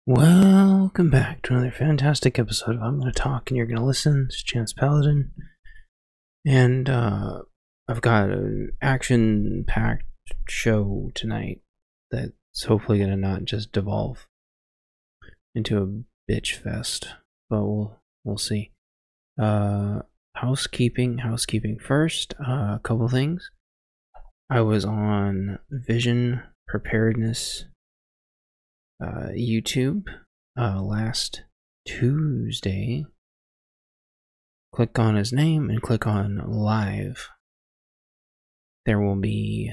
Welcome back to another fantastic episode of I'm Gonna Talk and You're Gonna Listen. It's Chance Paladin. And I've got an action-packed show tonight that's hopefully gonna not just devolve into a bitch fest. But we'll see. Housekeeping first. A couple things. I was on Vision Preparedness YouTube last Tuesday. Click on his name and click on live. There will be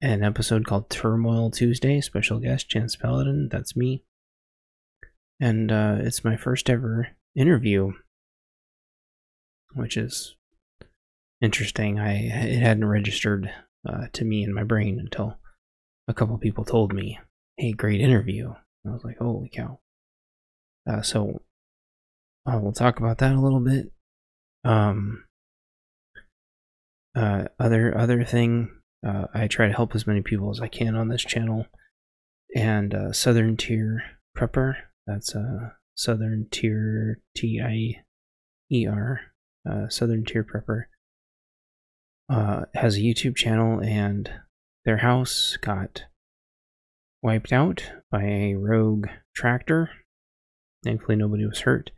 an episode called Turmoil Tuesday. Special guest Chance Paladin, that's me. And it's my first ever interview, which is interesting. It hadn't registered to me in my brain until a couple people told me, "Hey, great interview." I was like, holy cow. So we'll talk about that a little bit. Other thing, I try to help as many people as I can on this channel. And Southern Tier Prepper, that's Southern Tier T-I-E-R, Southern Tier Prepper, has a YouTube channel, and their house got wiped out by a rogue tractor. Thankfully nobody was hurt,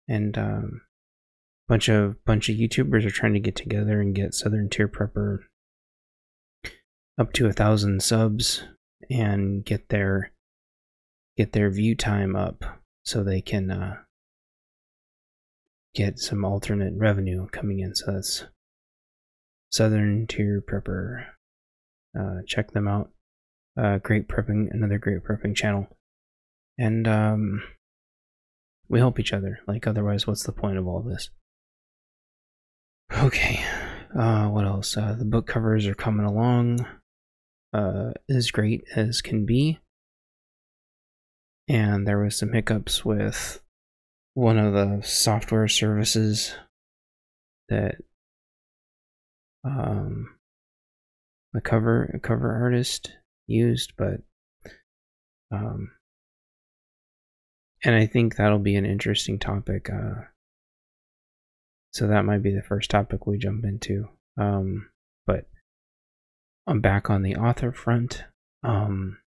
and bunch of YouTubers are trying to get together and get Southern Tier Prepper up to 1,000 subs and get their view time up so they can get some alternate revenue coming in. So that's Southern Tier Prepper. Check them out. Another great prepping channel. And we help each other. Like, otherwise, what's the point of all this? Okay. What else? The book covers are coming along as great as can be. And there was some hiccups with one of the software services that the cover artist used, but and I think that'll be an interesting topic, so that might be the first topic we jump into. But I'm back on the author front. I'm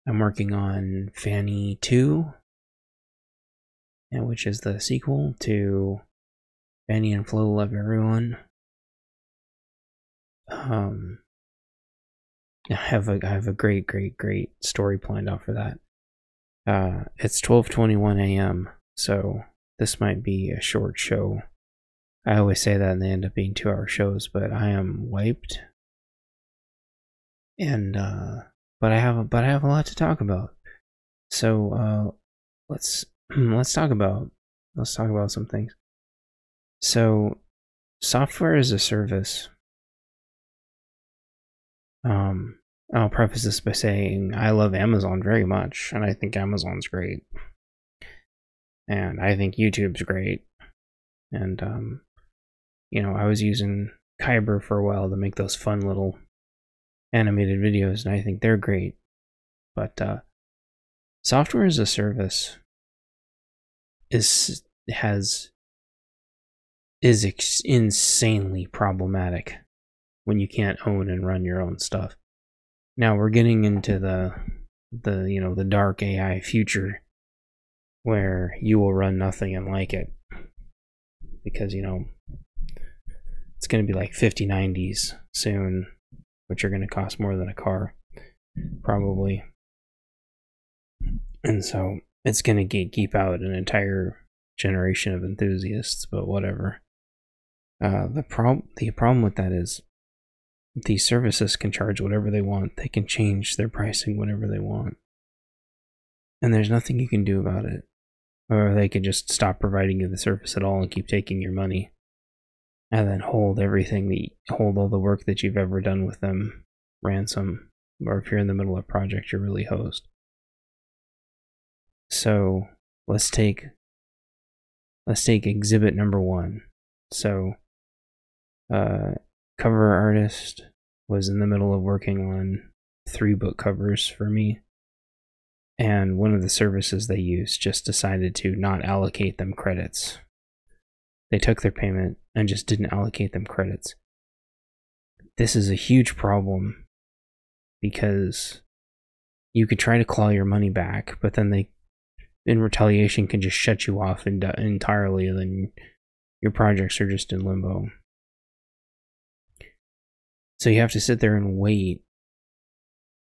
working on Fanny 2, and which is the sequel to Fanny and Flo Love Everyone. I have a great story planned out for that. It's 12:21 a.m. so this might be a short show. I always say that and they end up being 2-hour shows, but I am wiped. And but I have a lot to talk about. So let's talk about some things. So software as a service. I'll preface this by saying I love Amazon very much, and I think Amazon's great. And I think YouTube's great. And, I was using Kyber for a while to make those fun little animated videos, and I think they're great. But software as a service is insanely problematic when you can't own and run your own stuff. Now we're getting into the dark AI future where you will run nothing and like it, because it's going to be like 5090s soon, which are going to cost more than a car probably, and so it's going to gatekeep out an entire generation of enthusiasts. But whatever. The problem with that is these services can charge whatever they want. They can change their pricing whenever they want, and there's nothing you can do about it. Or they could just stop providing you the service at all and keep taking your money, and then hold all the work that you've ever done with them ransom. Or if you're in the middle of a project, you're really hosed. So let's take exhibit number 1. So cover artist was in the middle of working on 3 book covers for me. And one of the services they use just decided to not allocate them credits. They took their payment and just didn't allocate them credits. This is a huge problem because you could try to claw your money back, but then they, in retaliation, can just shut you off entirely, and then your projects are just in limbo. So you have to sit there and wait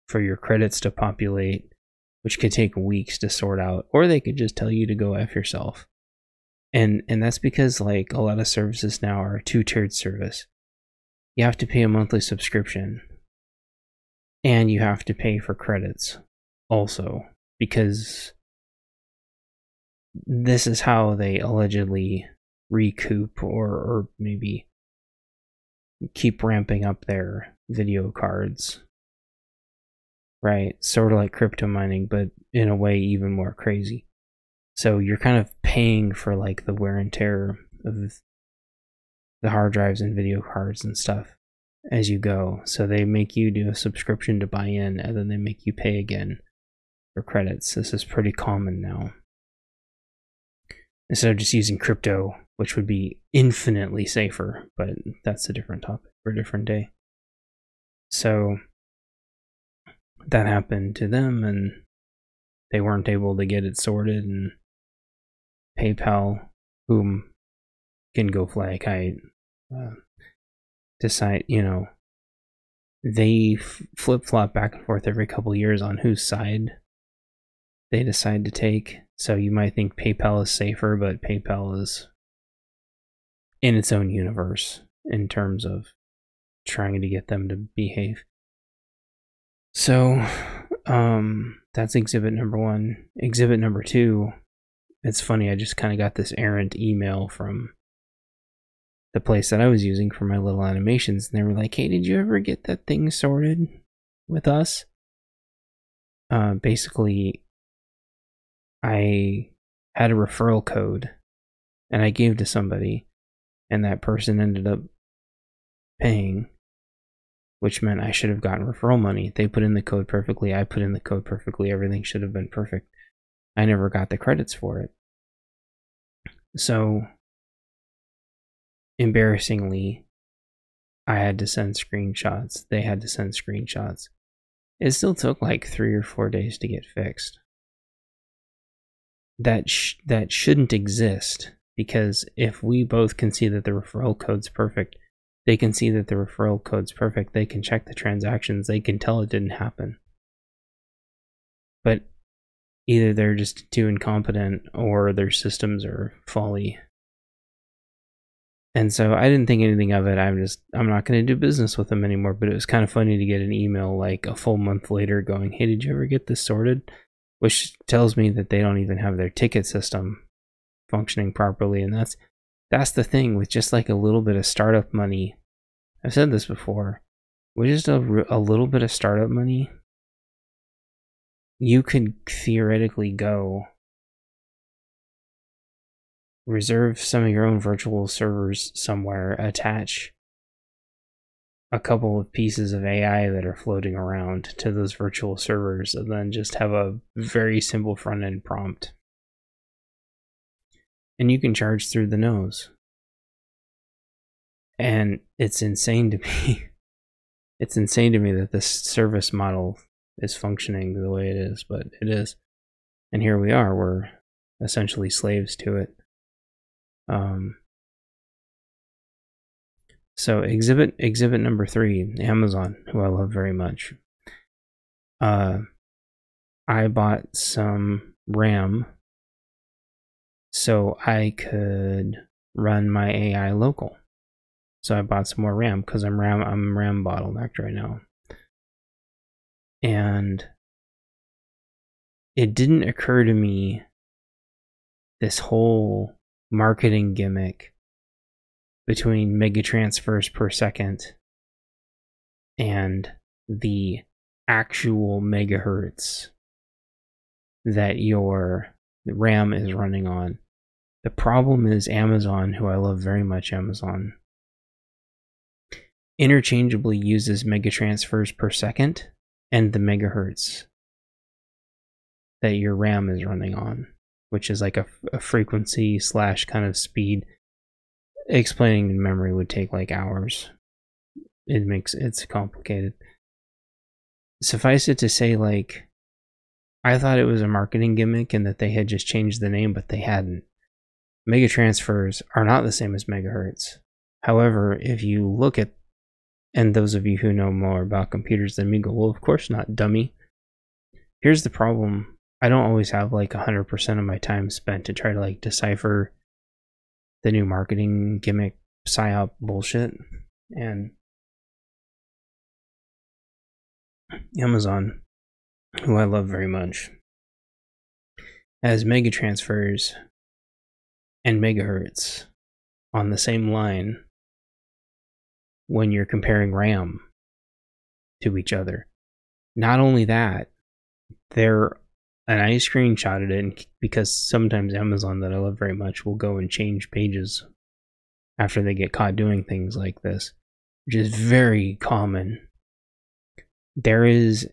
for your credits to populate, which could take weeks to sort out, or they could just tell you to go F yourself. And that's because like a lot of services now are a two-tiered service. You have to pay a monthly subscription, and you have to pay for credits also, because this is how they allegedly recoup or maybe keep ramping up their video cards. Right? Sort of like crypto mining, but in a way even more crazy. So you're kind of paying for like the wear and tear of the hard drives and video cards and stuff as you go. So they make you do a subscription to buy in, and then they make you pay again for credits. This is pretty common now. Instead of just using crypto, which would be infinitely safer, but that's a different topic for a different day. So that happened to them, and they weren't able to get it sorted, and PayPal, whom can go fly a kite, decide, they flip-flop back and forth every couple years on whose side they decide to take. So you might think PayPal is safer, but PayPal is in its own universe in terms of trying to get them to behave. So that's exhibit number 1. Exhibit number 2, it's funny, I just kind of got this errant email from the place that I was using for my little animations, and they were like, hey, did you ever get that thing sorted with us? Basically, I had a referral code, and I gave to somebody, and that person ended up paying, which meant I should have gotten referral money. They put in the code perfectly, I put in the code perfectly, everything should have been perfect. I never got the credits for it. So, embarrassingly, I had to send screenshots. They had to send screenshots. It still took like 3 or 4 days to get fixed. That shouldn't exist, because if we both can see that the referral code's perfect, they can see that the referral code's perfect, they can check the transactions, they can tell it didn't happen. But either they're just too incompetent or their systems are faulty. And so I didn't think anything of it. I'm not going to do business with them anymore. But it was kind of funny to get an email like a full month later going, hey, did you ever get this sorted? Which tells me that they don't even have their ticket system functioning properly. And that's the thing with just like a little bit of startup money. I've said this before. With just a little bit of startup money, you could theoretically go reserve some of your own virtual servers somewhere, attach a couple of pieces of AI that are floating around to those virtual servers, and then just have a very simple front-end prompt. And you can charge through the nose. And it's insane to me. It's insane to me that this service model is functioning the way it is, but it is. And here we are, we're essentially slaves to it. So exhibit number 3, Amazon, who I love very much. I bought some RAM so I could run my AI local. So I bought some more RAM because I'm RAM bottlenecked right now. And it didn't occur to me this whole marketing gimmick between megatransfers per second and the actual megahertz that your RAM is running on. The problem is Amazon, who I love very much, Amazon, interchangeably uses megatransfers per second and the megahertz. that your RAM is running on, which is like a frequency / kind of speed. Explaining the memory would take like hours. It's complicated. Suffice it to say, like, I thought it was a marketing gimmick and that they had just changed the name, but they hadn't. Mega transfers are not the same as megahertz. However, if you look at, and those of you who know more about computers than me go, well, of course not, dummy. Here's the problem. I don't always have like 100% of my time spent to try to like decipher the new marketing gimmick psyop bullshit. And Amazon, who I love very much, has mega transfers and megahertz on the same line when you're comparing RAM to each other. Not only that, and I screenshotted it because sometimes Amazon, that I love very much, will go and change pages after they get caught doing things like this, which is very common. There is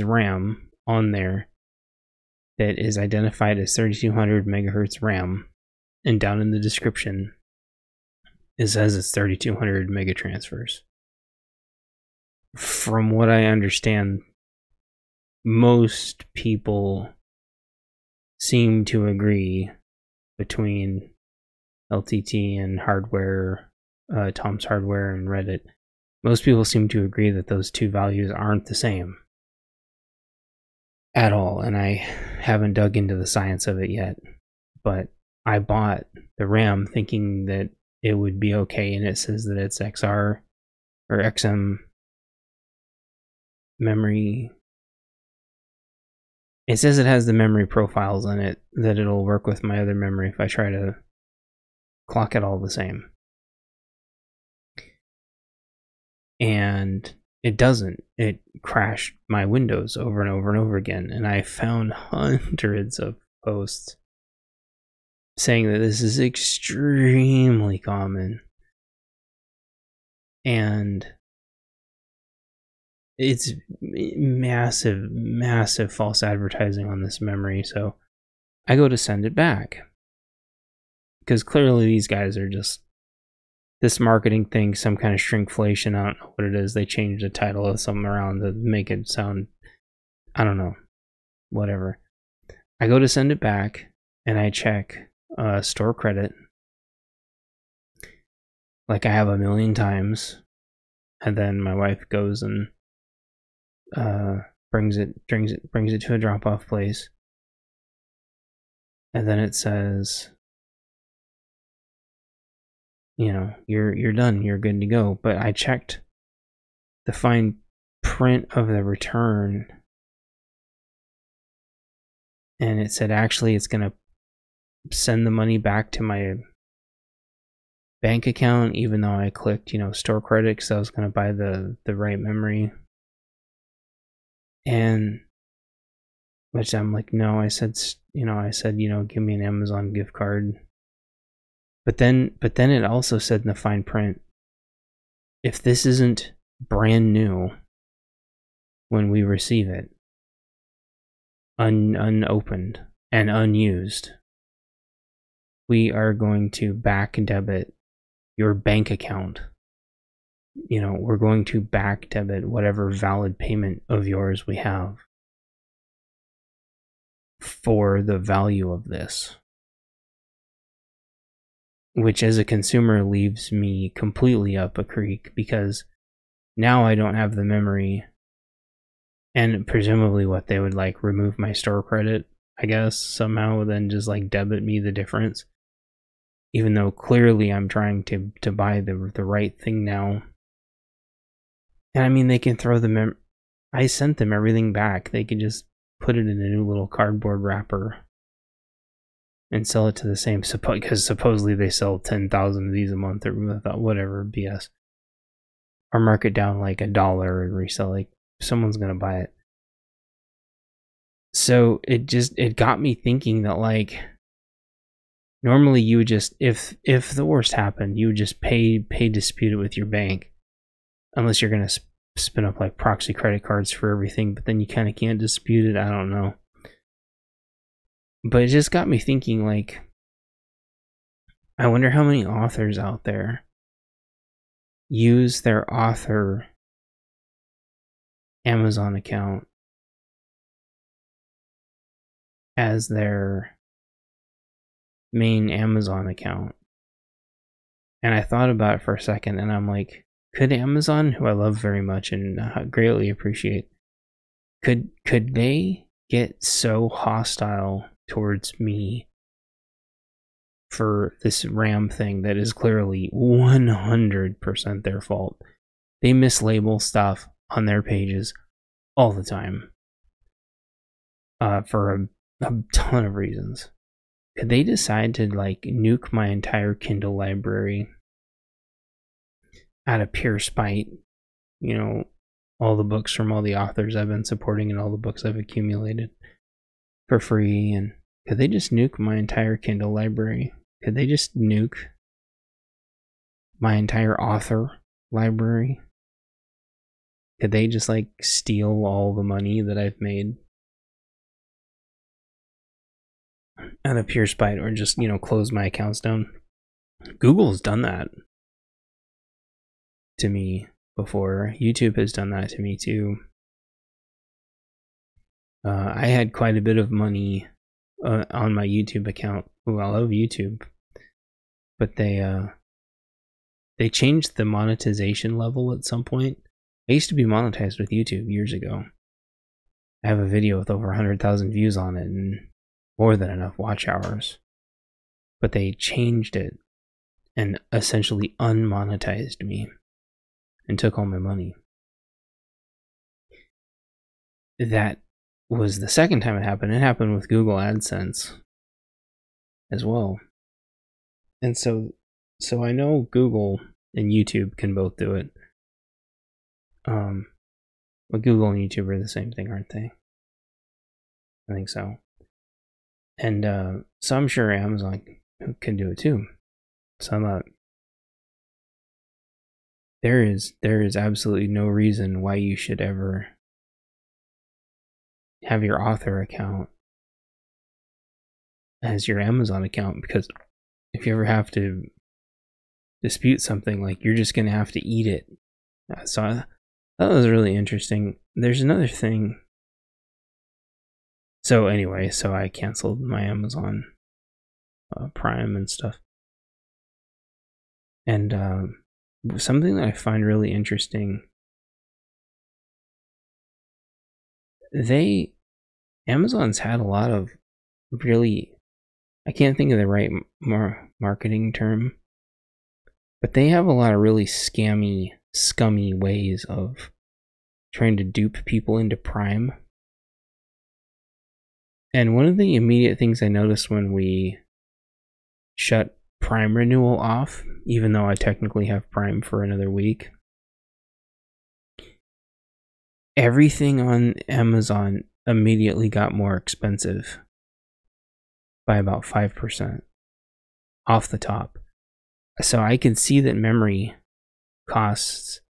RAM on there that is identified as 3200 megahertz RAM, and down in the description it says it's 3200 mega transfers. From what I understand, most people seem to agree between LTT and hardware, Tom's Hardware and Reddit. Most people seem to agree that those two values aren't the same at all, and I haven't dug into the science of it yet. But I bought the RAM thinking that it would be okay, and it says that it's XR or XM memory. It says it has the memory profiles in it, that it'll work with my other memory if I try to clock it all the same. And it doesn't. It crashed my Windows over and over and over again, and I found hundreds of posts saying that this is extremely common. And it's massive, massive false advertising on this memory. So I go to send it back, because clearly these guys are just, this marketing thing, some kind of shrinkflation, I don't know what it is. They changed the title of something around to make it sound, I don't know, whatever. I go to send it back and I check store credit like I have a million times, and then my wife goes and brings it to a drop-off place, and then it says, you know, you're done, you're good to go. But I checked the fine print of the return, and it said actually it's gonna send the money back to my bank account, even though I clicked, you know, store credit, because I was gonna buy the right memory. And which I'm like, no, I said, you know, give me an Amazon gift card. But then it also said in the fine print, if this isn't brand new when we receive it, unopened and unused, we are going to back debit your bank account. You know, we're going to back debit whatever valid payment of yours we have for the value of this. Which as a consumer leaves me completely up a creek, because now I don't have the memory, and presumably what they would like remove my store credit, I guess, somehow, then just like debit me the difference, even though clearly I'm trying to buy the right thing now. And I mean, they can throw the I sent them everything back. They could just put it in a new little cardboard wrapper and sell it to the same, because supposedly they sell 10,000 of these a month, or whatever BS, or mark it down like $1 and resell, like someone's gonna buy it. So it got me thinking that, like, normally you would just, if the worst happened, you would just pay dispute it with your bank, unless you're gonna spin up like proxy credit cards for everything, but then you kind of can't dispute it. I don't know. But it just got me thinking, like, I wonder how many authors out there use their author Amazon account as their main Amazon account. And I thought about it for a second, and I'm like, could Amazon, who I love very much and greatly appreciate, could they get so hostile towards me for this RAM thing that is clearly 100% their fault? They mislabel stuff on their pages all the time for a ton of reasons. Could they decide to like nuke my entire Kindle library out of pure spite? You know, all the books from all the authors I've been supporting and all the books I've accumulated for free. And could they just nuke my entire Kindle library? Could they just nuke my entire author library? Could they just like steal all the money that I've made out of pure spite, or just, you know, close my accounts down? Google's done that to me before. YouTube has done that to me too. I had quite a bit of money on my YouTube account. Ooh, I love YouTube, but they changed the monetization level at some point. I used to be monetized with YouTube years ago. I have a video with over 100,000 views on it and more than enough watch hours. But they changed it and essentially unmonetized me and took all my money. That was the second time it happened. It happened with Google AdSense as well. And so I know Google and YouTube can both do it. But Google and YouTube are the same thing, aren't they? I think so. And so I'm sure Amazon can do it too. So I'm not. There is absolutely no reason why you should ever have your author account as your Amazon account, because if you ever have to dispute something, like, you're just gonna have to eat it. So that was really interesting. There's another thing. So anyway, so I canceled my Amazon Prime and stuff. And something that I find really interesting, Amazon's had a lot of really, I can't think of the right marketing term, but they have a lot of really scummy ways of trying to dupe people into Prime. And one of the immediate things I noticed when we shut Prime renewal off, even though I technically have Prime for another week, everything on Amazon immediately got more expensive by about 5% off the top. So I can see that memory costs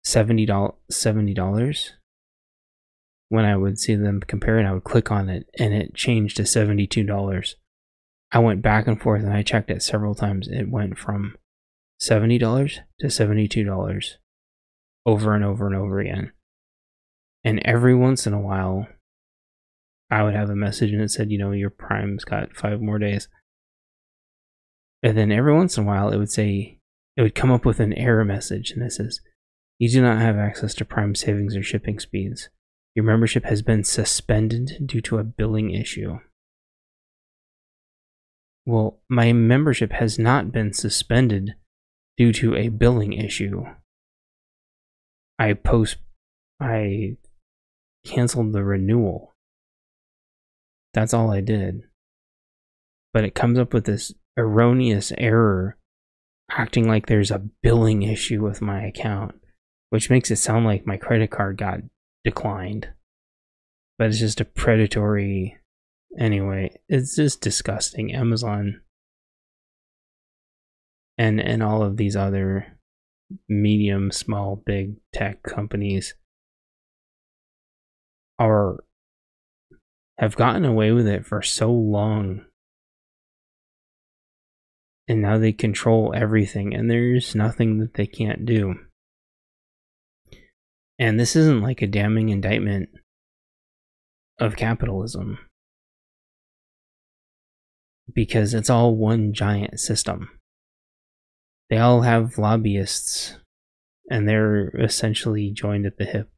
$70 when I would see them compare it. I would click on it and it changed to $72. I went back and forth and I checked it several times. It went from $70 to $72 over and over and over again. And every once in a while, I would have a message and it said, you know, your Prime's got 5 more days. And then every once in a while, it would come up with an error message, and it says, you do not have access to Prime savings or shipping speeds. Your membership has been suspended due to a billing issue. Well, my membership has not been suspended due to a billing issue. I canceled the renewal. That's all I did. But it comes up with this erroneous error, acting like there's a billing issue with my account, which makes it sound like my credit card got declined. But it's just a predatory. Anyway, it's just disgusting. Amazon and all of these other medium, small, big tech companies have gotten away with it for so long. And now they control everything, and there's nothing that they can't do. And this isn't like a damning indictment of capitalism, because it's all one giant system. They all have lobbyists, and they're essentially joined at the hip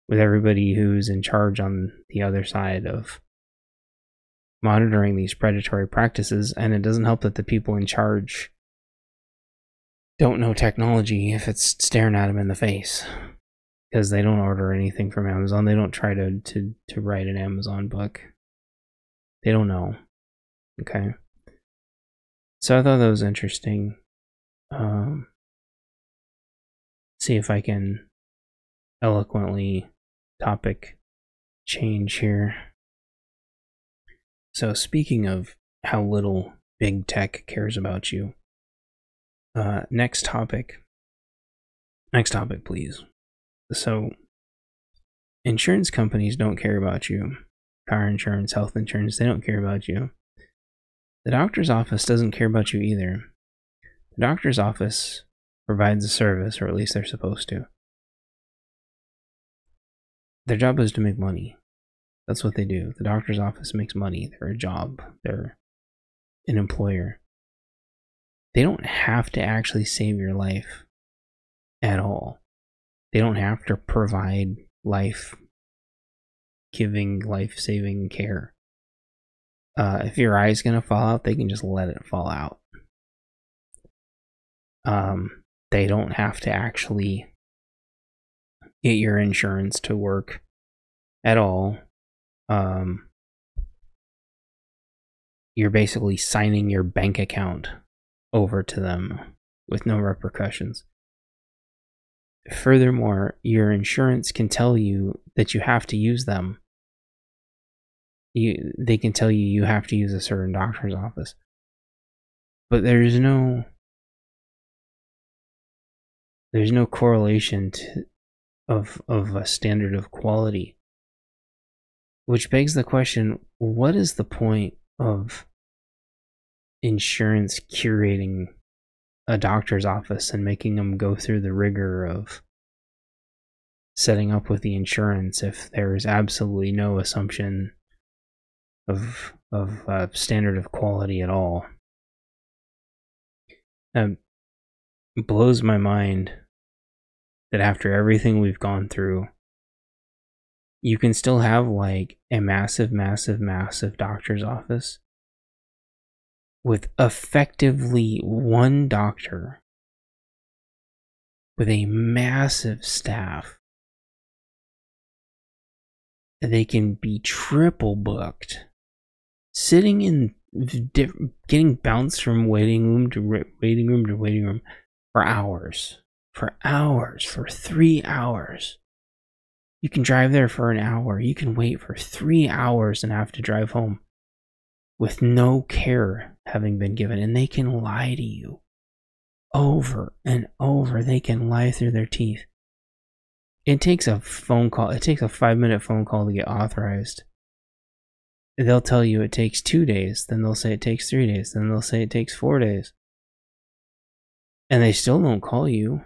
with everybody who's in charge on the other side of monitoring these predatory practices. And it doesn't help that the people in charge don't know technology if it's staring at them in the face, because they don't order anything from Amazon. They don't try to write an Amazon book. They don't know. Okay. So I thought that was interesting. See if I can eloquently topic change here. So speaking of how little big tech cares about you, next topic, please. So insurance companies don't care about you. Car insurance, health insurance, they don't care about you. The doctor's office doesn't care about you either. The doctor's office provides a service, or at least they're supposed to. Their job is to make money. That's what they do. The doctor's office makes money. They're a job. They're an employer. They don't have to actually save your life at all. They don't have to provide life-giving, life-saving care. If your eye's going to fall out, they can just let it fall out. They don't have to actually get your insurance to work at all. You're basically signing your bank account over to them with no repercussions. Furthermore, your insurance can tell you that you have to use them. They can tell you have to use a certain doctor's office. But there's no correlation of a standard of quality. Which begs the question, what is the point of insurance curating a doctor's office and making them go through the rigor of setting up with the insurance if there is absolutely no assumption of standard of quality at all? It blows my mind that after everything we've gone through, you can still have like a massive doctor's office with effectively one doctor with a massive staff. They can be triple booked, sitting in getting bounced from waiting room to waiting room for hours, for 3 hours. You can drive there for an hour. You can wait for 3 hours and have to drive home with no care having been given. And they can lie to you over and over. They can lie through their teeth. It takes a phone call. It takes a 5-minute phone call to get authorized. They'll tell you it takes 2 days. Then they'll say it takes 3 days. Then they'll say it takes 4 days. And they still don't call you.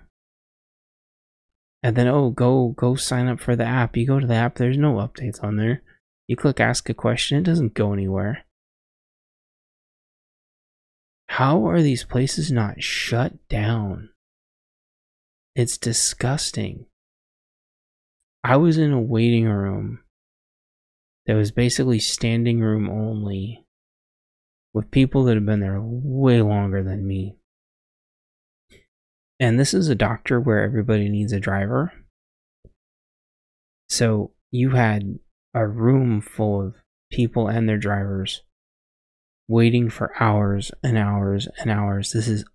And then, oh, go sign up for the app. You go to the app, there's no updates on there. You click ask a question, it doesn't go anywhere. How are these places not shut down? It's disgusting. I was in a waiting room that was basically standing room only with people that have been there way longer than me. And this is a doctor where everybody needs a driver. So you had a room full of people and their drivers waiting for hours and hours and hours. This is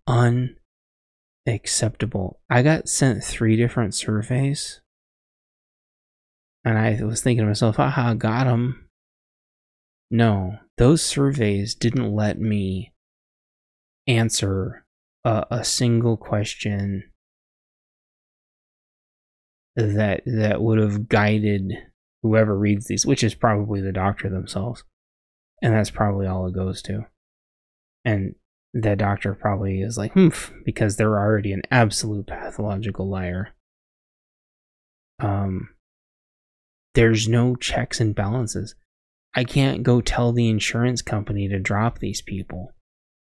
unacceptable. I got sent 3 different surveys. And I was thinking to myself, haha, got them. No, those surveys didn't let me answer a single question that would have guided whoever reads these, which is probably the doctor themselves. And that's probably all it goes to. And the doctor probably is like, because they're already an absolute pathological liar. There's no checks and balances. I can't go tell the insurance company to drop these people.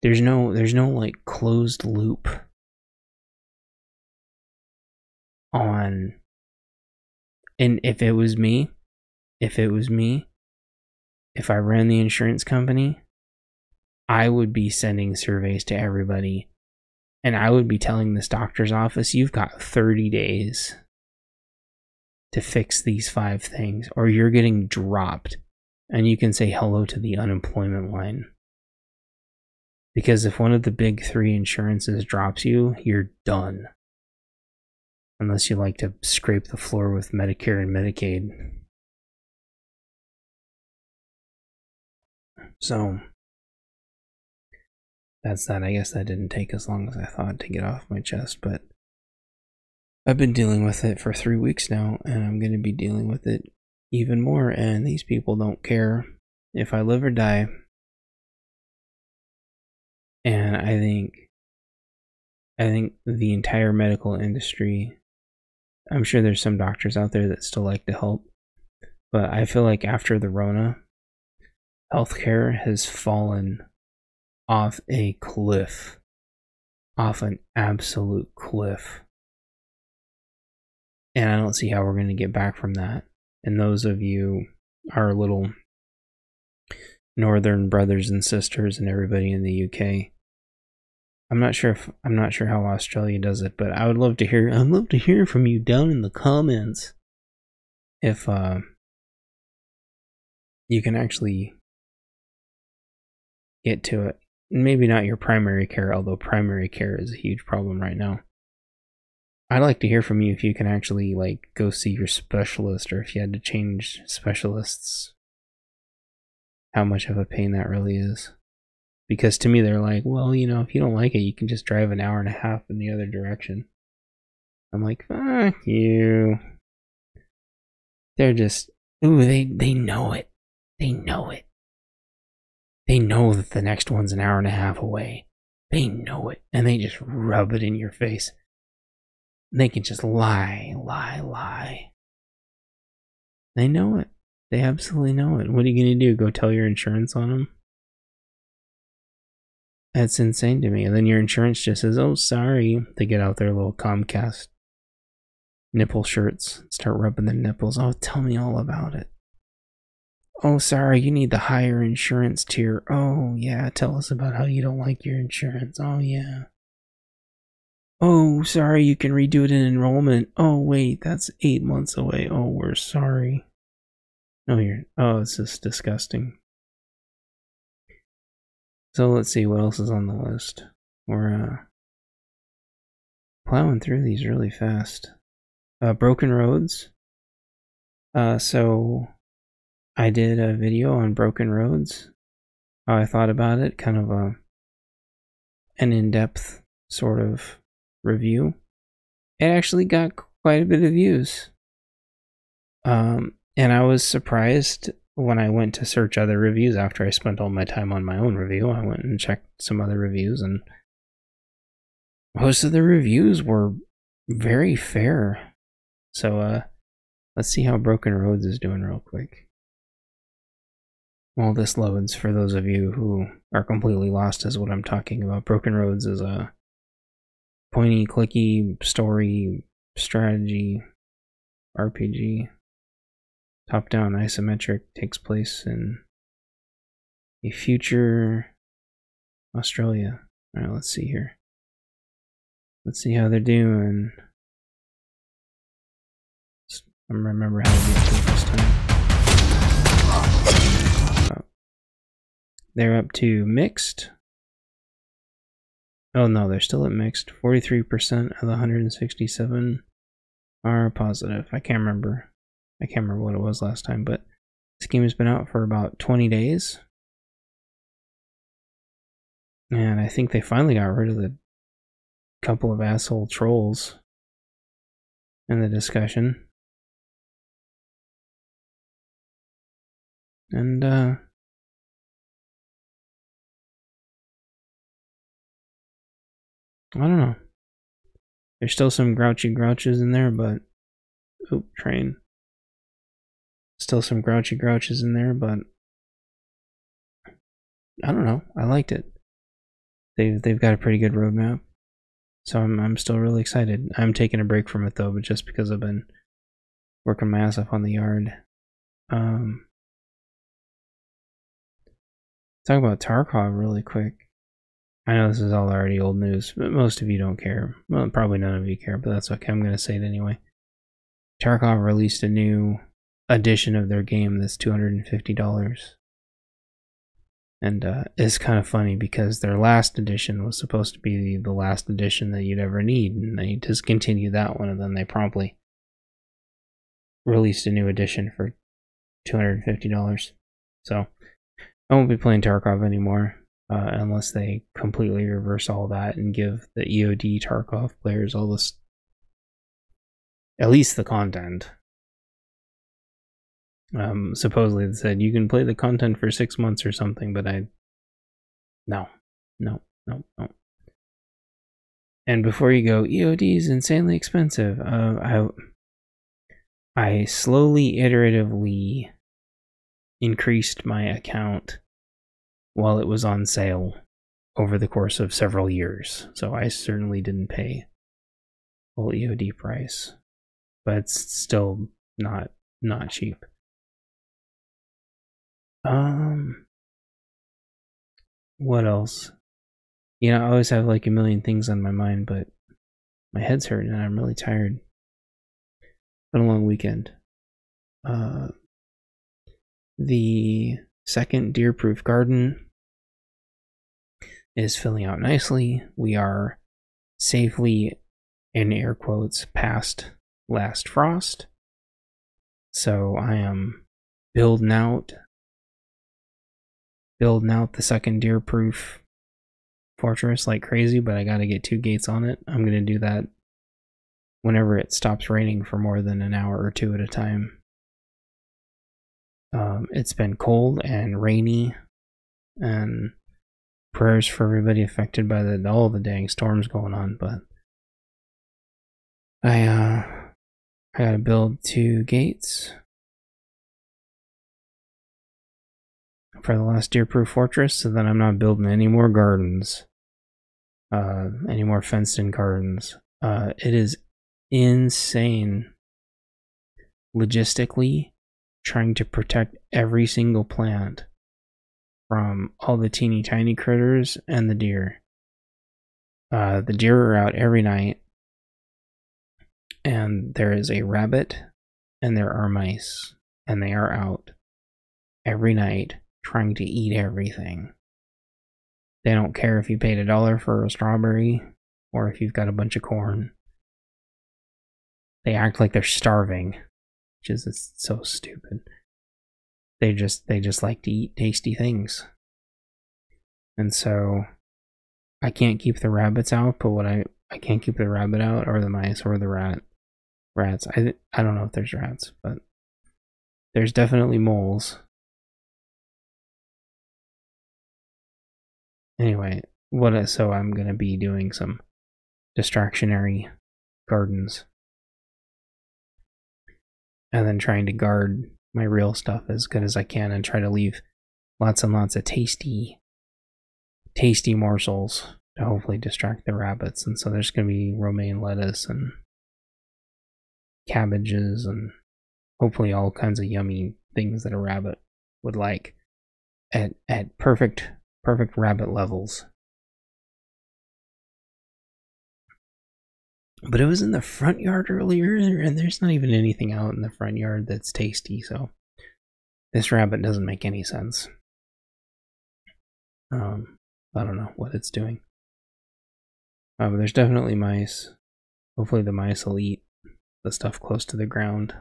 There's no like closed loop on. And if I ran the insurance company, I would be sending surveys to everybody, and I would be telling this doctor's office, you've got 30 days to fix these 5 things, or you're getting dropped, and you can say hello to the unemployment line. Because if one of the big 3 insurances drops you, you're done. Unless you like to scrape the floor with Medicare and Medicaid. So, that's that. I guess that didn't take as long as I thought to get off my chest, but I've been dealing with it for 3 weeks now, and I'm going to be dealing with it even more, and these people don't care if I live or die. And I think the entire medical industry, I'm sure there's some doctors out there that still like to help, but I feel like after the Rona, healthcare has fallen off a cliff, off an absolute cliff. And I don't see how we're going to get back from that. And those of you, our little northern brothers and sisters and everybody in the UK, I'm not sure how Australia does it, but I'd love to hear from you down in the comments if you can actually get to it. Maybe not your primary care, although primary care is a huge problem right now. I'd like to hear from you if you can actually like go see your specialist, or if you had to change specialists, how much of a pain that really is. Because to me, they're like, well, you know, if you don't like it, you can just drive an hour and a half in the other direction. I'm like, fuck you. They're just, they know it. They know it. They know that the next one's an hour and a half away. They know it. And they just rub it in your face. They can just lie. They know it. They absolutely know it. What are you going to do? Go tell your insurance on them? That's insane to me. And then your insurance just says, oh, sorry. They get out their little Comcast nipple shirts, start rubbing their nipples. Oh, tell me all about it. Oh, sorry, you need the higher insurance tier. Oh, yeah, tell us about how you don't like your insurance. Oh, yeah. Oh, sorry, you can redo it in enrollment. Oh, wait, that's 8 months away. Oh, we're sorry. Oh, it's just disgusting. So let's see what else is on the list. We're plowing through these really fast. Broken roads. So I did a video on broken roads. How I thought about it, kind of an in-depth sort of review. It actually got quite a bit of views. And I was surprised when I went to search other reviews after I spent all my time on my own review. I went and checked some other reviews, and most of the reviews were very fair. So let's see how Broken Roads is doing real quick. While this loads, for those of you who are completely lost as what I'm talking about, Broken Roads is a pointy, clicky story strategy RPG. Top-down isometric, takes place in a future Australia. Alright, let's see here. Let's see how they're doing. I remember how to get to this time. They're up to mixed. Oh no, they're still at mixed. 43% of the 167 are positive. I can't remember what it was last time, but this game has been out for about 20 days. And I think they finally got rid of the couple of asshole trolls in the discussion. And I don't know. There's still some grouchy grouches in there, but train. Still some grouchy grouches in there, but I don't know. I liked it. They've got a pretty good roadmap, so I'm still really excited. I'm taking a break from it though, but just because I've been working my ass off on the yard. Talk about Tarkov really quick. I know this is all already old news, but most of you don't care. Well, probably none of you care, but that's okay. I'm going to say it anyway. Tarkov released a new edition of their game that's $250. And it's kind of funny because their last edition was supposed to be the last edition that you'd ever need, and they discontinued that one, and then they promptly released a new edition for $250. So I won't be playing Tarkov anymore unless they completely reverse all that and give the EOD Tarkov players all this, at least the content. Supposedly they said you can play the content for 6 months or something, but no. And before you go, EOD is insanely expensive. I slowly, iteratively increased my account while it was on sale over the course of several years, so I certainly didn't pay full EOD price, but it's still not cheap. What else? You know, I always have like a million things on my mind, but my head's hurting and I'm really tired. Been a long weekend. The second deer-proof garden is filling out nicely. We are safely, in air quotes, past last frost. So I am building out the second deer-proof fortress like crazy, but I gotta get 2 gates on it. I'm gonna do that whenever it stops raining for more than an hour or 2 at a time. It's been cold and rainy, and prayers for everybody affected by all the dang storms going on, but I gotta build 2 gates for the last deer-proof fortress, so then I'm not building any more gardens, any more fenced-in gardens. It is insane logistically trying to protect every single plant from all the teeny tiny critters and the deer. The deer are out every night, and there is a rabbit and there are mice, and they are out every night trying to eat everything. They don't care if you paid $1 for a strawberry or if you've got a bunch of corn. They act like they're starving, which is so stupid. They just like to eat tasty things. And so I can't keep the rabbits out, but what I can't keep the rabbit out or the mice or the rats. I don't know if there's rats, but there's definitely moles. Anyway, so I'm gonna be doing some distractionary gardens, and then trying to guard my real stuff as good as I can, and try to leave lots and lots of tasty morsels to hopefully distract the rabbits. And so there's gonna be romaine lettuce and cabbages and hopefully all kinds of yummy things that a rabbit would like at perfect rabbit levels. But it was in the front yard earlier, and there's not even anything out in the front yard that's tasty, so this rabbit doesn't make any sense. I don't know what it's doing. But there's definitely mice. Hopefully the mice will eat the stuff close to the ground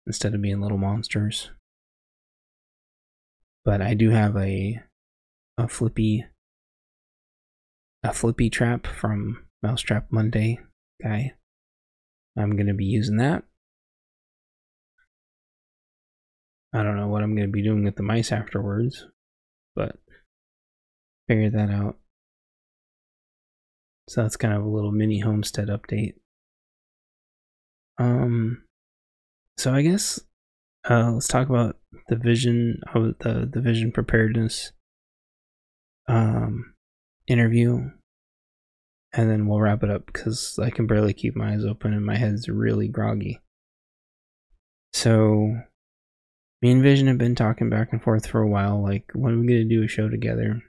instead of being little monsters. But I do have a flippy trap from Mousetrap Monday guy. I'm gonna be using that. I don't know what I'm going to be doing with the mice afterwards, but figured that out. So that's kind of a little mini homestead update. So I guess let's talk about the vision of the vision preparedness interview, and then we'll wrap it up because I can barely keep my eyes open and my head's really groggy. So me and Vision have been talking back and forth for a while, like, when are we going to do a show together?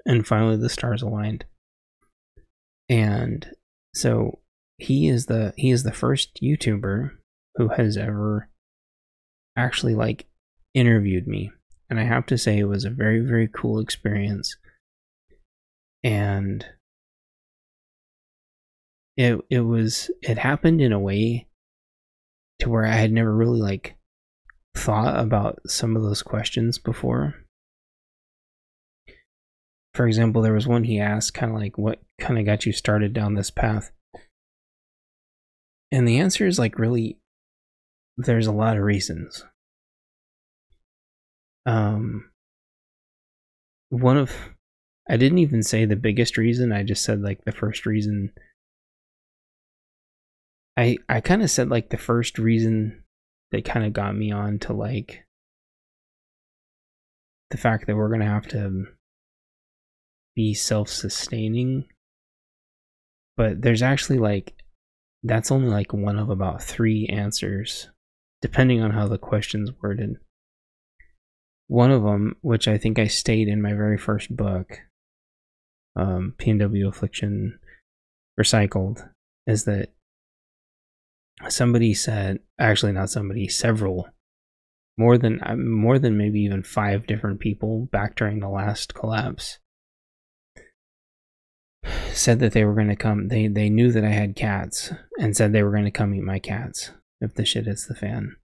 And finally the stars aligned. And so he is the first YouTuber who has ever actually like interviewed me. And I have to say it was a very, very cool experience. And it happened in a way to where I had never really like thought about some of those questions before. For example, there was one he asked, kind of like, what kind of got you started down this path? And the answer is like, really, there's a lot of reasons. I didn't even say the biggest reason, I just said like the first reason. I kind of said like the first reason that kind of got me on to like the fact that we're going to have to be self-sustaining. But there's actually like, that's only like one of about 3 answers, depending on how the question's worded. One of them, which I think I stated in my very first book, P&W Affliction Recycled, is that somebody said, actually not somebody, several, more than maybe even 5 different people back during the last collapse said that they were going to come. They knew that I had cats and said they were going to come eat my cats if the shit hits the fan.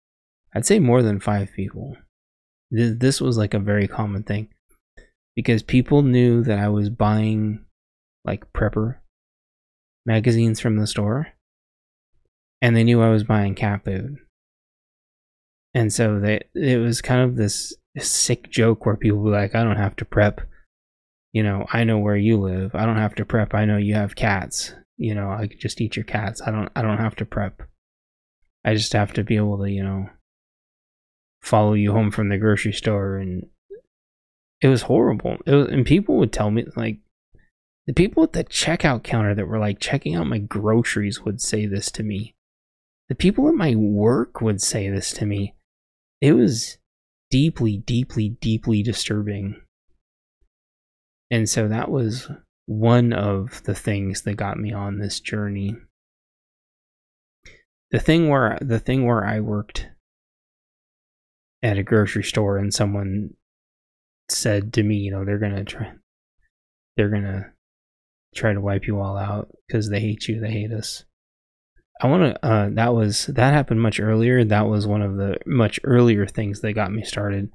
I'd say more than 5 people. This was like a very common thing because people knew that I was buying like prepper magazines from the store, and they knew I was buying cat food. And so it was kind of this sick joke where people were like, I don't have to prep. You know, I know where you live. I don't have to prep. I know you have cats. You know, I could just eat your cats. I don't have to prep. I just have to be able to, you know, follow you home from the grocery store. And it was horrible. And people would tell me, like, the people at the checkout counter that were like checking out my groceries would say this to me. The people at my work would say this to me. It was deeply, deeply, deeply disturbing. And so that was one of the things that got me on this journey. The thing where I worked at a grocery store and someone said to me, you know, they're gonna try to wipe you all out because they hate you, they hate us. That happened much earlier. That was one of the much earlier things that got me started.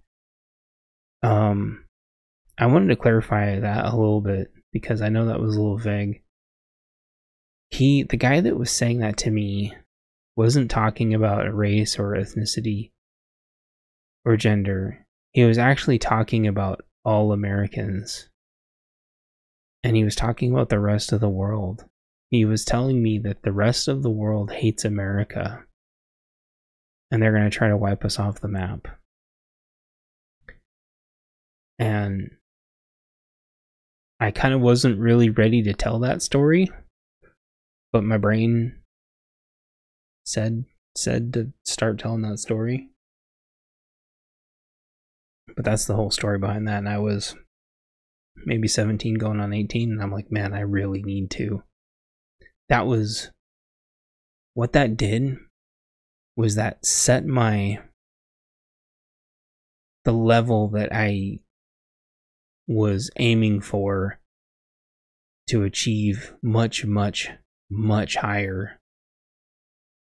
I wanted to clarify that a little bit because I know that was a little vague. The guy that was saying that to me wasn't talking about race or ethnicity or gender. He was actually talking about all Americans. And he was talking about the rest of the world. He was telling me that the rest of the world hates America. And they're going to try to wipe us off the map. And I kind of wasn't really ready to tell that story, but my brain said to start telling that story. But that's the whole story behind that, and I was maybe 17 going on 18, and I'm like, man, I really need to. That was what that did, was that set the level that I was aiming for to achieve much, much, much higher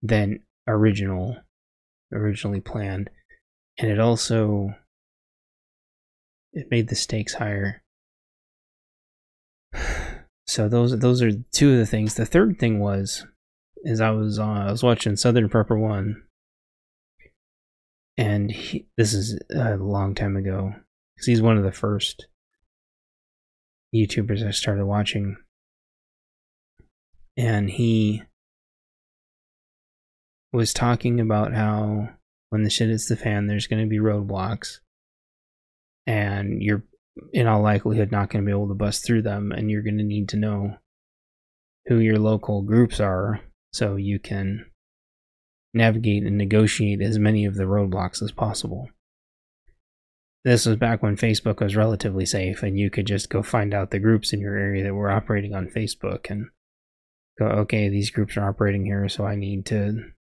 than originally planned. And it made the stakes higher. So those are 2 of the things. The third thing is I was watching Southern Prepper 1, And this is a long time ago, because he's one of the first YouTubers I started watching. And he was talking about how when the shit hits the fan, there's going to be roadblocks, and you're in all likelihood not going to be able to bust through them, and you're going to need to know who your local groups are so you can navigate and negotiate as many of the roadblocks as possible. This was back when Facebook was relatively safe, and you could just go find out the groups in your area that were operating on Facebook and go, okay, these groups are operating here, so I need to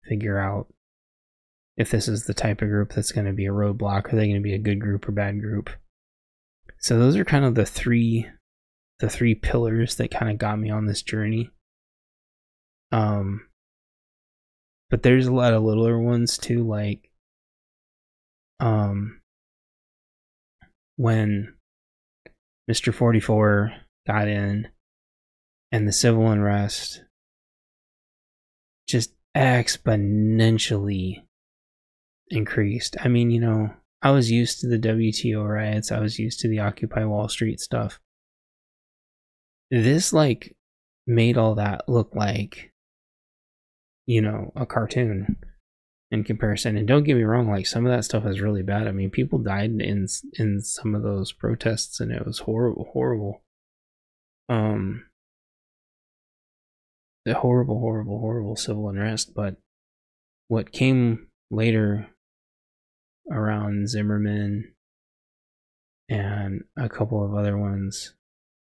figure out if this is the type of group that's going to be a roadblock. Are they going to be a good group or bad group? So those are kind of the three pillars that kind of got me on this journey. But there's a lot of littler ones too, like when Mr. 44 got in and the civil unrest just exponentially increased. I mean, you know, I was used to the WTO riots. I was used to the Occupy Wall Street stuff. This, like, made all that look like, you know, a cartoon in comparison. And don't get me wrong, like, some of that stuff is really bad. I mean, people died in some of those protests, and it was horrible. The horrible civil unrest. But what came later around Zimmerman and a couple of other ones,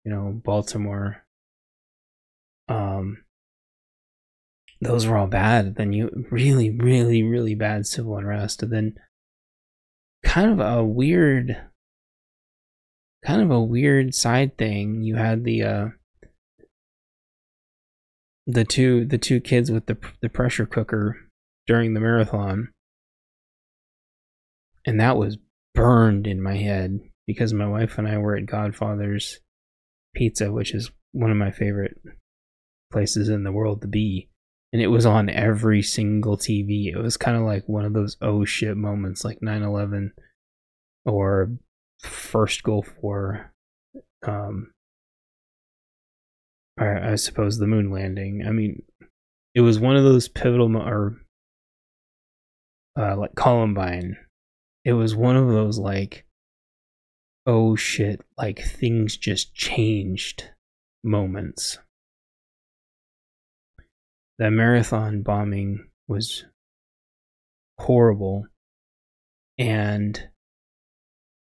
you know, Baltimore, those were all bad. Then you really bad civil unrest, and then kind of a weird side thing. You had the two kids with the pressure cooker during the marathon, and that was burned in my head because my wife and I were at Godfather's Pizza, which is one of my favorite places in the world to be, and it was on every single TV. It was kind of like one of those oh shit moments, like 9/11 or first Gulf War, or I suppose the moon landing. I mean, it was one of those pivotal like Columbine. It was one of those, like, oh shit, like things just changed moments. The marathon bombing was horrible, and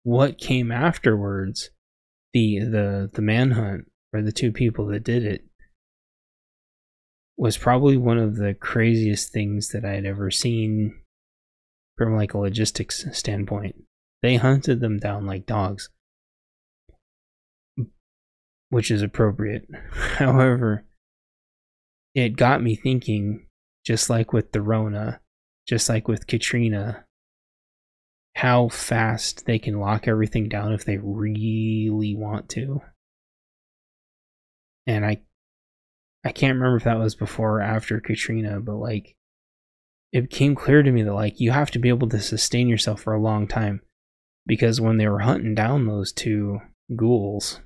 what came afterwards, the manhunt for the two people that did it, was probably one of the craziest things that I had ever seen from, like, a logistics standpoint. They hunted them down like dogs, which is appropriate. However, it got me thinking, just like with the Rona, just like with Katrina, how fast they can lock everything down if they really want to. And I can't remember if that was before or after Katrina, but, like, it became clear to me that, like, you have to be able to sustain yourself for a long time, because when they were hunting down those two ghouls,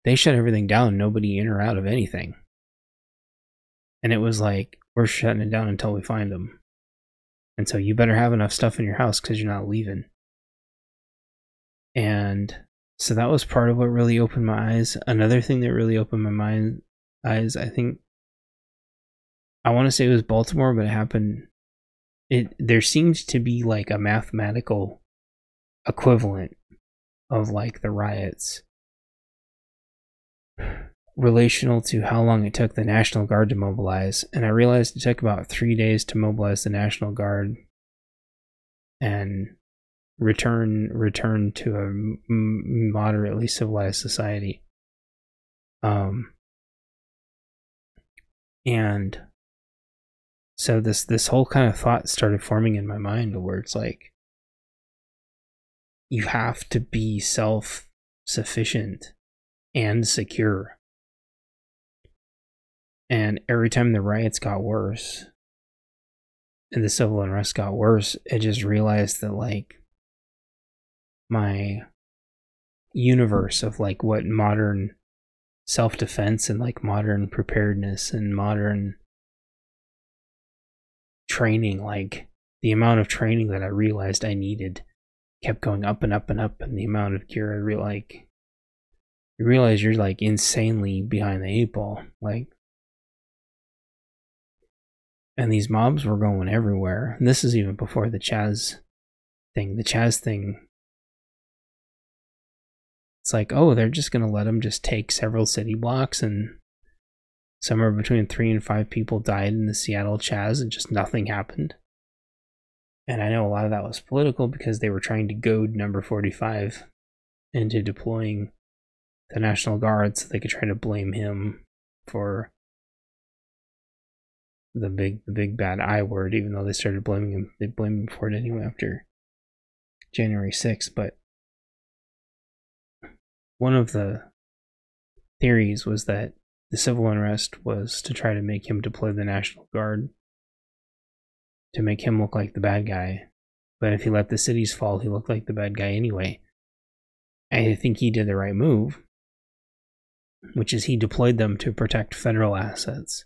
they shut everything down, nobody in or out of anything. And it was like, we're shutting it down until we find them. And so you better have enough stuff in your house because you're not leaving. And so that was part of what really opened my eyes. Another thing that really opened my eyes, I think, I want to say it was Baltimore, but it happened. There seemed to be, like, a mathematical equivalent of, like, the riots relational to how long it took the National Guard to mobilize. And I realized it took about 3 days to mobilize the National Guard and return to a moderately civilized society. And so this whole kind of thought started forming in my mind, where it's like, you have to be self-sufficient and secure. And every time the riots got worse, and the civil unrest got worse, I just realized that, like, my universe of, like, what modern self-defense and, like, modern preparedness and modern training, like, the amount of training that I realized I needed kept going up and up and up, and the amount of gear I you realize you're, like, insanely behind the 8 ball, like, and these mobs were going everywhere. And this is even before the Chaz thing. The Chaz thing, it's like, oh, they're just going to let them just take several city blocks, and somewhere between 3 and 5 people died in the Seattle Chaz, and just nothing happened. And I know a lot of that was political because they were trying to goad number 45 into deploying the National Guard so they could try to blame him for the big bad I word, even though they started blaming him. They blamed him for it anyway after January 6th. But one of the theories was that the civil unrest was to try to make him deploy the National Guard, to make him look like the bad guy. But if he let the cities fall, he looked like the bad guy anyway. I think he did the right move, which is he deployed them to protect federal assets.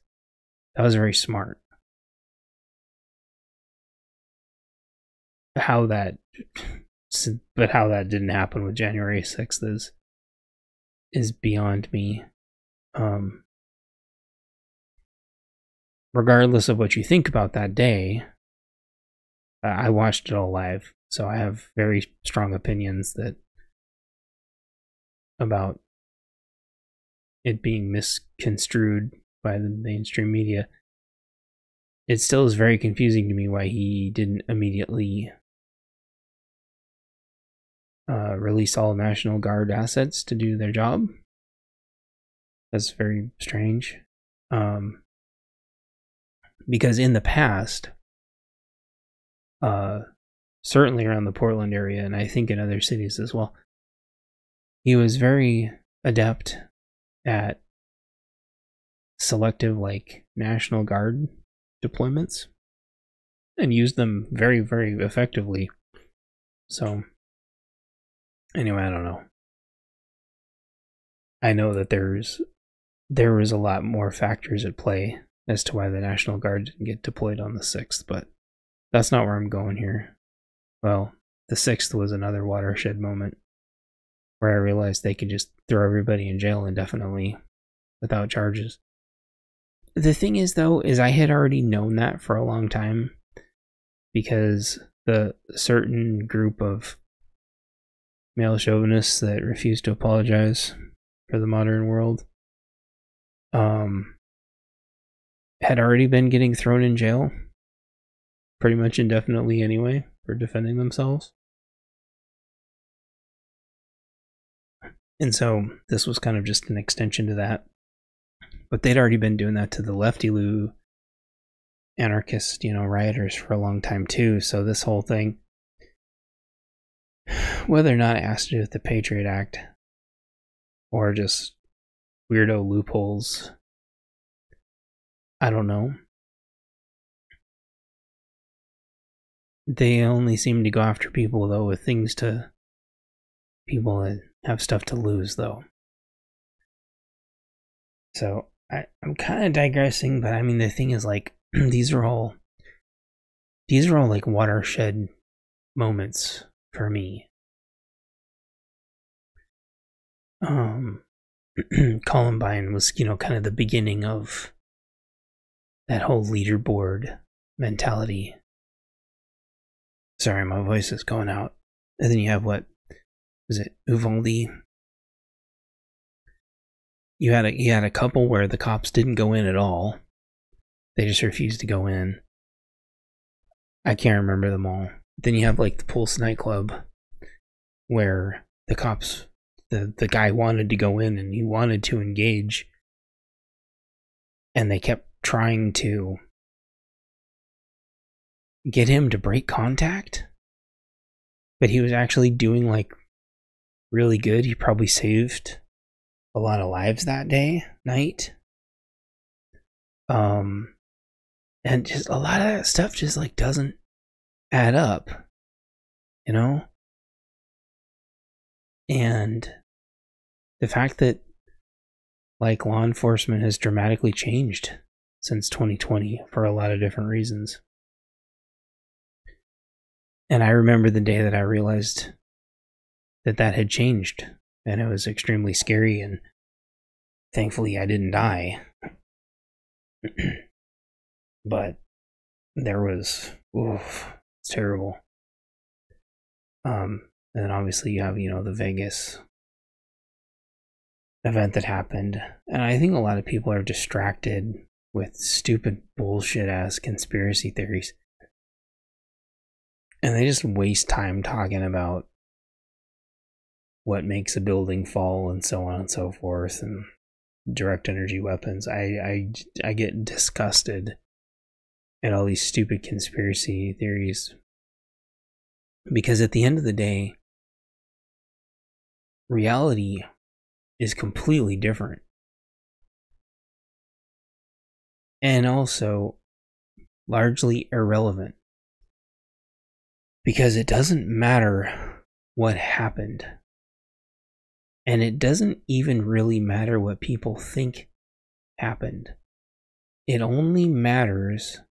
That was very smart. How that didn't happen with January 6th is beyond me. Regardless of what you think about that day, I watched it all live, so I have very strong opinions about it being misconstrued by the mainstream media. It still is very confusing to me why he didn't immediately release all National Guard assets to do their job. That's very strange. Because in the past, certainly around the Portland area, and I think in other cities as well, he was very adept at selective, like, National Guard deployments and used them very, very effectively. So anyway, I don't know. I know that there was a lot more factors at play as to why the National Guard didn't get deployed on the 6th, but that's not where I'm going here. Well, the 6th was another watershed moment where I realized they could just throw everybody in jail indefinitely without charges. The thing is, though, is I had already known that for a long time, because the certain group of male chauvinists that refuse to apologize for the modern world had already been getting thrown in jail pretty much indefinitely anyway for defending themselves. And so this was kind of just an extension to that. But they'd already been doing that to the lefty-loo anarchist, rioters for a long time too. So this whole thing, whether or not it has to do with the Patriot Act or just weirdo loopholes, I don't know. They only seem to go after people, though, with things to people that have stuff to lose, though. So I'm kind of digressing, but I mean, the thing is, like, these are all like watershed moments for me. Columbine was, kind of the beginning of that whole leaderboard mentality. Sorry, my voice is going out. And then you have Uvalde? You had a couple where the cops didn't go in at all. They just refused to go in. I can't remember them all. Then you have, like, the Pulse nightclub, where the cops, the guy wanted to go in and he wanted to engage, and they kept trying to get him to break contact, but he was actually doing, like, really good. He probably saved a lot of lives that night. And just a lot of that stuff just like doesn't add up, you know? And the fact that like law enforcement has dramatically changed since 2020 for a lot of different reasons. And I remember the day that I realized that that had changed, and it was extremely scary, and thankfully I didn't die. But there was, it's terrible. And then obviously you have, the Vegas event that happened. And I think a lot of people are distracted with stupid bullshit ass conspiracy theories. And they just waste time talking about what makes a building fall and so on and so forth, and direct energy weapons. I get disgusted at all these stupid conspiracy theories, because at the end of the day, reality is completely different. And also largely irrelevant, because it doesn't matter what happened. And it doesn't even really matter what people think happened. It only matters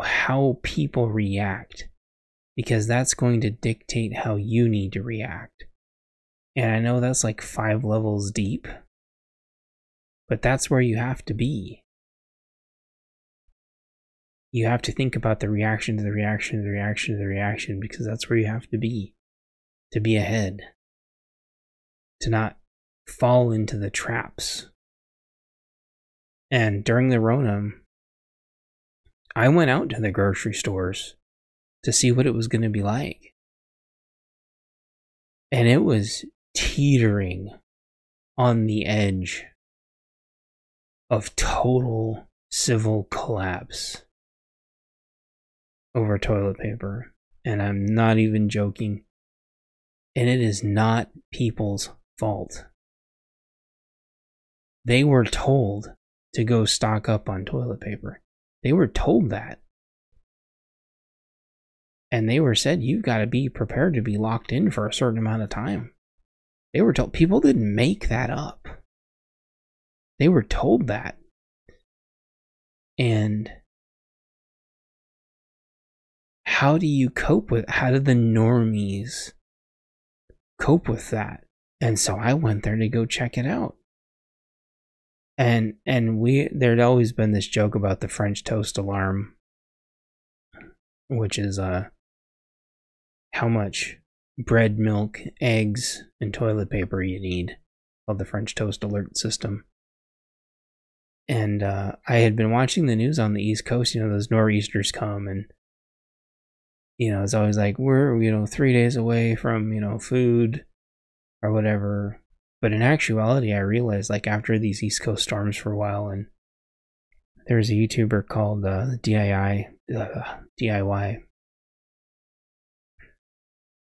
how people react, because that's going to dictate how you need to react. And I know that's like 5 levels deep, but that's where you have to be. You have to think about the reaction to the reaction to the reaction to the reaction, because that's where you have to be ahead, to not fall into the traps. And during the Rona, I went out to the grocery stores to see what it was going to be like. And it was teetering on the edge of total civil collapse over toilet paper. And I'm not even joking. And it is not people's fault. They were told to go stock up on toilet paper. They were told that. And they were said, you've got to be prepared to be locked in for a certain amount of time. They were told. People didn't make that up. They were told that. And how do you cope with, how do the normies cope with that? And so I went there to go check it out. And there'd always been this joke about the French toast alarm, which is how much bread, milk, eggs, and toilet paper you need, called the French toast alert system. And I had been watching the news on the East Coast, those nor'easters come, and it's always like, we're 3 days away from food or whatever. But in actuality, I realized, like, after these East Coast storms for a while, and there's a YouTuber called DIY,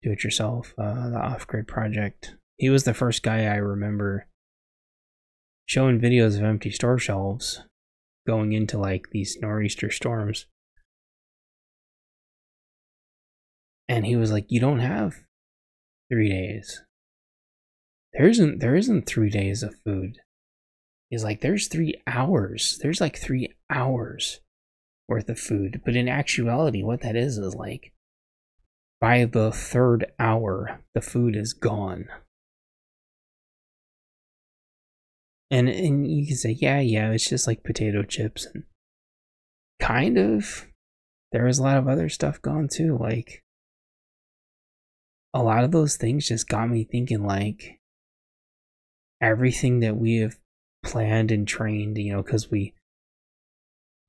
Do It Yourself, the Off-Grid Project. He was the first guy I remember showing videos of empty store shelves going into like these nor'easter storms. And he was like, you don't have 3 days. There isn't 3 days of food. He's like, there's 3 hours. There's like 3 hours worth of food. But in actuality, what that is like, by the 3rd hour, the food is gone. And you can say, yeah, it's just like potato chips. And kind of, there was a lot of other stuff gone too. Like, a lot of those things just got me thinking, like, everything that we have planned and trained, because we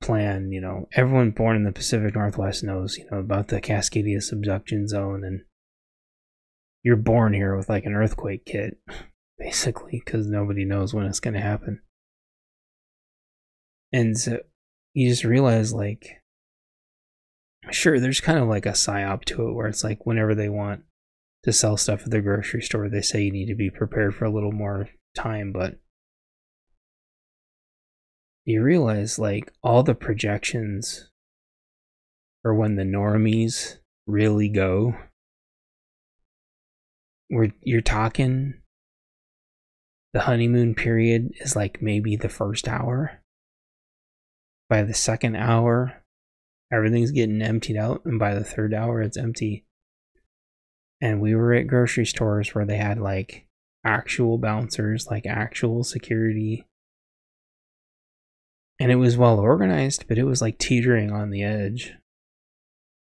plan, everyone born in the Pacific Northwest knows, about the Cascadia subduction zone, and you're born here with like an earthquake kit, basically, because nobody knows when it's going to happen. And so you just realize, like, sure, there's kind of like a psyop to it, where it's like whenever they want to sell stuff at the grocery store, they say you need to be prepared for a little more time, but you realize, like, all the projections for when the normies really go, where you're talking the honeymoon period is like maybe the first hour. By the second hour, everything's getting emptied out, and by the third hour, it's empty. And we were at grocery stores where they had like actual bouncers, like actual security. And it was well organized, but it was like teetering on the edge.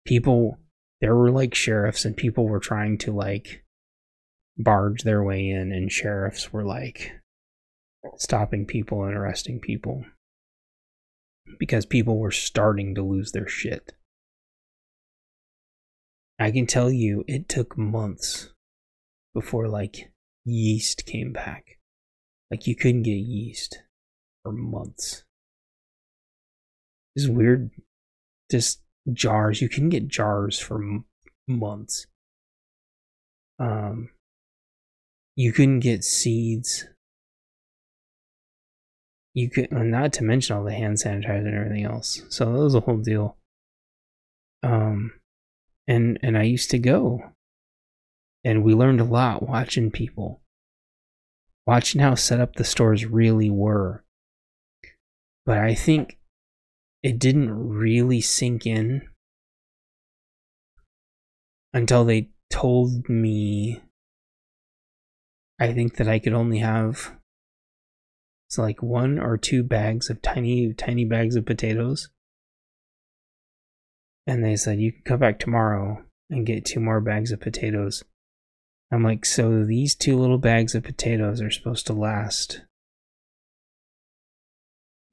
There were like sheriffs, and people were trying to like barge their way in, and sheriffs were like stopping people and arresting people because people were starting to lose their shit. I can tell you it took months before like yeast came back. Like you couldn't get yeast for months. It's weird. Just jars. You can get jars for months. You couldn't get seeds. You could, not to mention all the hand sanitizer and everything else. So that was a whole deal. And I used to go, and we learned a lot watching people, watching how set up the stores really were. But I think it didn't really sink in until they told me, I think, that I could only have, it's like 1 or 2 bags of tiny bags of potatoes. And they said, you can come back tomorrow and get 2 more bags of potatoes. I'm like, so these 2 little bags of potatoes are supposed to last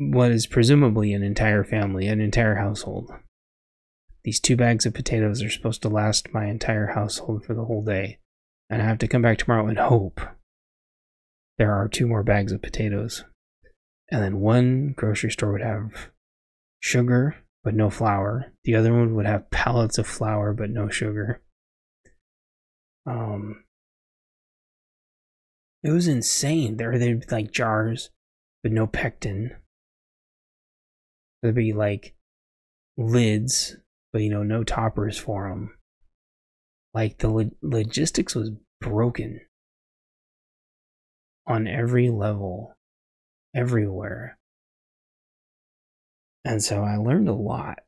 what is presumably an entire family, an entire household. These 2 bags of potatoes are supposed to last my entire household for the whole day. And I have to come back tomorrow and hope there are 2 more bags of potatoes. And then one grocery store would have sugar but no flour. The other one would have pallets of flour but no sugar. It was insane. There'd be like jars but no pectin. There'd be like lids, but no toppers for them. Like the logistics was broken on every level, everywhere. And so I learned a lot.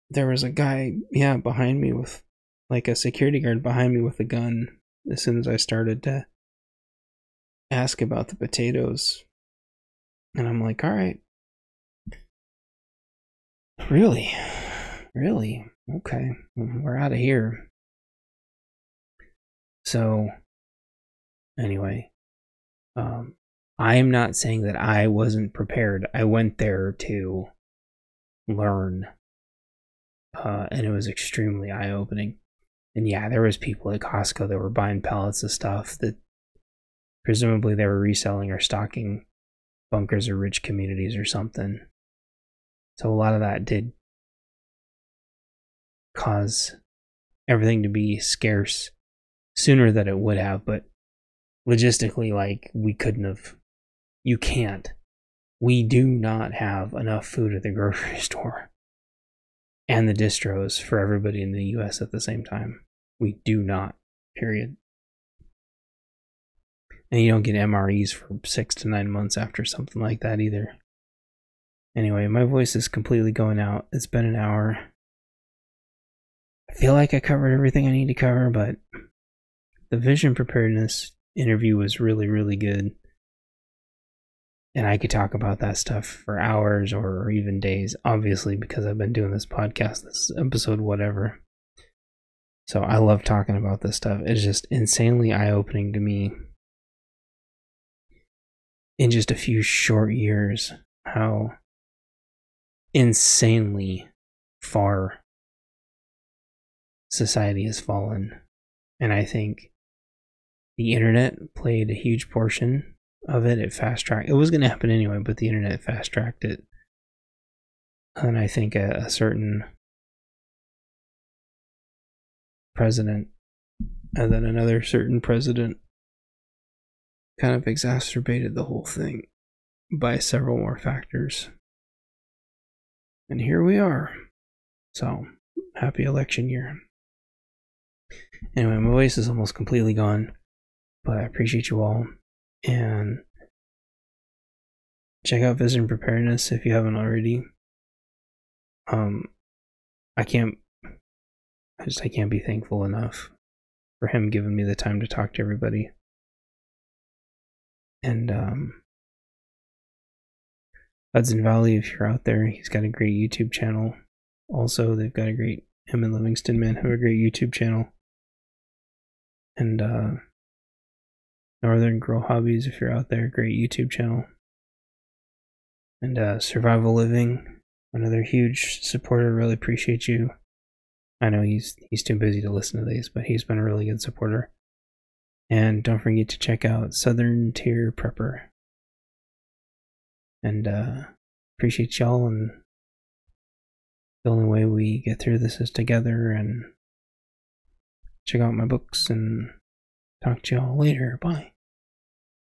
There was a guy, behind me with, like a security guard behind me with a gun as soon as I started to ask about the potatoes. And I'm like, all right. Really? Okay, we're out of here. So, anyway, I am not saying that I wasn't prepared. I went there to learn, and it was extremely eye-opening. And yeah, there was people at Costco that were buying pallets of stuff that presumably they were reselling or stocking bunkers or rich communities or something. So a lot of that did cause everything to be scarce sooner than it would have, but logistically, like, we couldn't have. You can't. We do not have enough food at the grocery store and the distros for everybody in the US at the same time. We do not, period. And you don't get MREs for 6 to 9 months after something like that either. Anyway, my voice is completely going out. It's been an hour. I feel like I covered everything I need to cover, but the vision preparedness interview was really, really good. And I could talk about that stuff for hours or even days, obviously, because I've been doing this podcast, this episode, whatever. So I love talking about this stuff. It's just insanely eye-opening to me in just a few short years how insanely far society has fallen. And I think the internet played a huge portion of it. It fast-tracked. It was going to happen anyway, but the internet fast-tracked it. And I think a certain president, and then another certain president, kind of exacerbated the whole thing by several more factors. And here we are. So, happy election year. Anyway, my voice is almost completely gone, but I appreciate you all. And check out Visiting Preparedness if you haven't already. I can't be thankful enough for him giving me the time to talk to everybody. And Hudson Valley, if you're out there, he's got a great YouTube channel. Also, they've got him and Livingston Man have a great YouTube channel. And Northern Grow Hobbies, if you're out there, great YouTube channel. And Survival Living, another huge supporter. Really appreciate you. I know he's too busy to listen to these, but he's been a really good supporter. And don't forget to check out Southern Tier Prepper. And appreciate y'all, and the only way we get through this is together. And check out my books, and talk to y'all later. Bye.